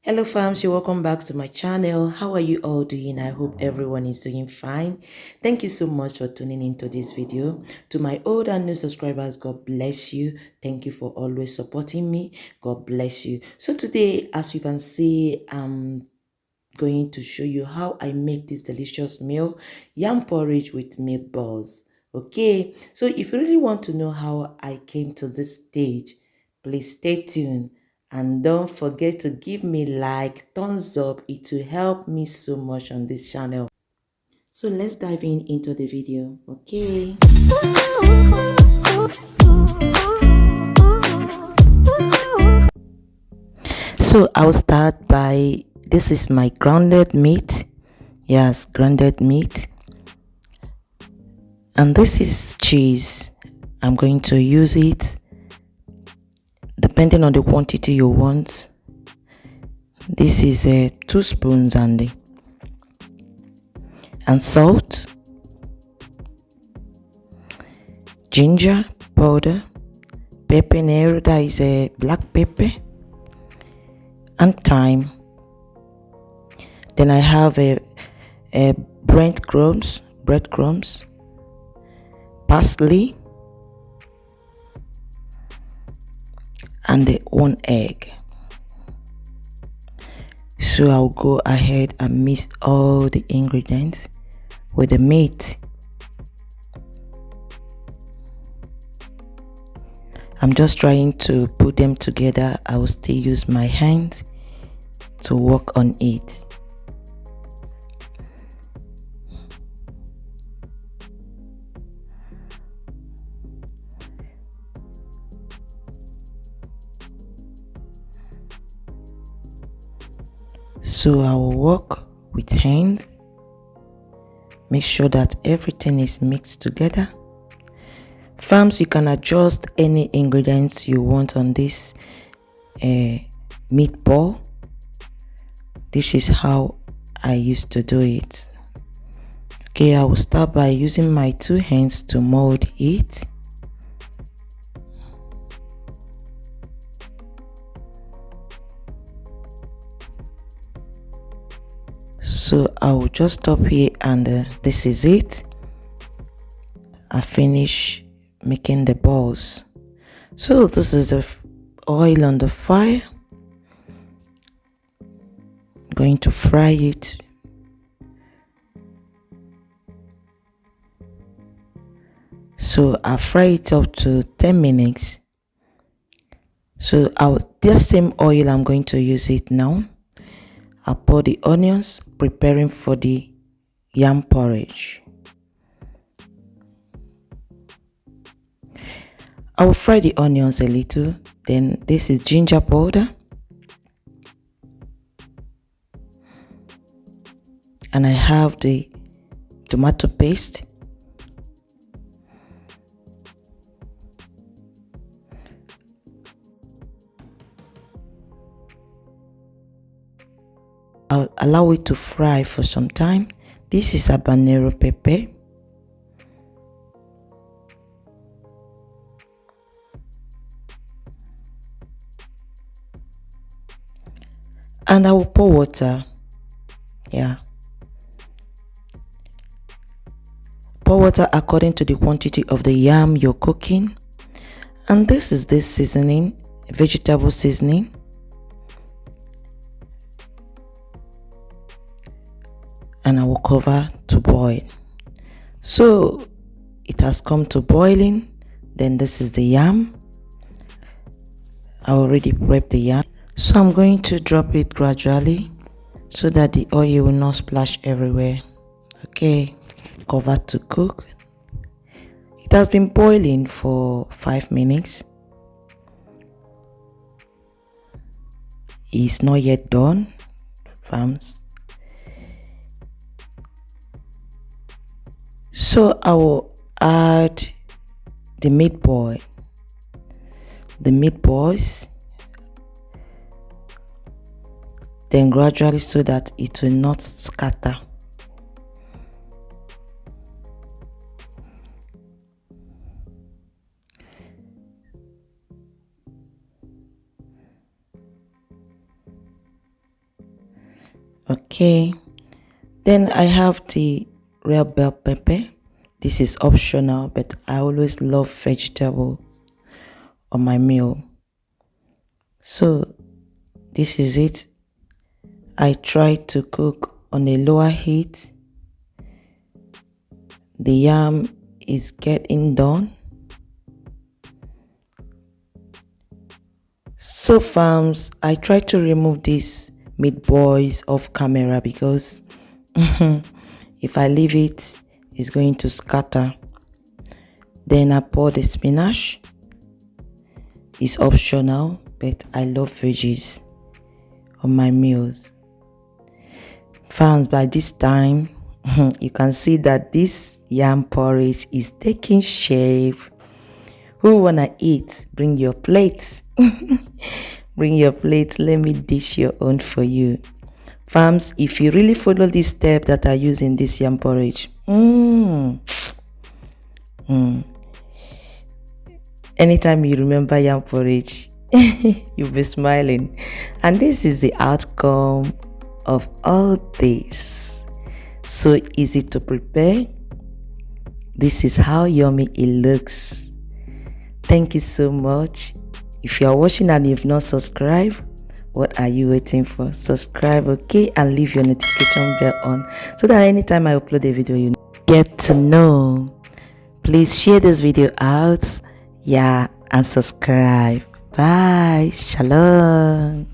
Hello fams, you're welcome back to my channel. How are you all doing? I hope everyone is doing fine. Thank you so much for tuning into this video. To my old and new subscribers, God bless you. Thank you for always supporting me. God bless you. So today, as you can see, I'm going to show you how I make this delicious meal, yam porridge with meatballs. Okay, so if you really want to know how I came to this stage, please stay tuned and don't forget to give me like, thumbs up. It will help me so much on this channel. So let's dive into the video. Okay. So I'll start by, this is my grounded meat. Yes, grounded meat. And this is cheese. I'm going to use it depending on the quantity you want. This is 2 spoons and salt, ginger powder, pepper nero, that is a black pepper, and thyme. Then I have a breadcrumbs, parsley, and 1 egg. So I'll go ahead and mix all the ingredients with the meat. I'm just trying to put them together. I will still use my hands to work on it. So I will work with hands, make sure that everything is mixed together. Farms, you can adjust any ingredients you want on this meatball. This is how I used to do it. Okay, I will start by using my 2 hands to mold it. So I will just stop here, and this is it. I finish making the balls. So this is the oil on the fire. I'm going to fry it. So I fry it up to 10 minutes. So this same oil, I'm going to use it now. I'll pour the onions, preparing for the yam porridge. I will fry the onions a little. Then this is ginger powder, and I have the tomato paste. I'll allow it to fry for some time. This is habanero pepper. And I will pour water. Yeah. Pour water according to the quantity of the yam you're cooking. And this is this seasoning, vegetable seasoning. And I will cover to boil. So it has come to boiling. Then this is the yam. I already prepped the yam. So I'm going to drop it gradually so that the oil will not splash everywhere. Okay, cover to cook. It has been boiling for 5 minutes. It's not yet done, fams. So I will add the meatballs, then gradually, so that it will not scatter. Okay, then I have the red bell pepper. This is optional, but I always love vegetable on my meal. So this is it. I try to cook on a lower heat. The yam is getting done. So farms, I try to remove these meatballs off camera because if I leave it, it's going to scatter. Then I pour the spinach. It's optional, but I love veggies on my meals. Farms, by this time, you can see that this yam porridge is taking shape. Who wanna eat? Bring your plates. Bring your plate. Let me dish your own for you. Farms, if you really follow this step that I use in this yam porridge, anytime you remember yam porridge, you'll be smiling. And this is the outcome of all this. So easy to prepare. This is how yummy it looks. Thank you so much. If you are watching and you've not subscribed, what are you waiting for? Subscribe, okay, and leave your notification bell on so that anytime I upload a video, you get to know. Please share this video out, and subscribe. Bye. Shalom.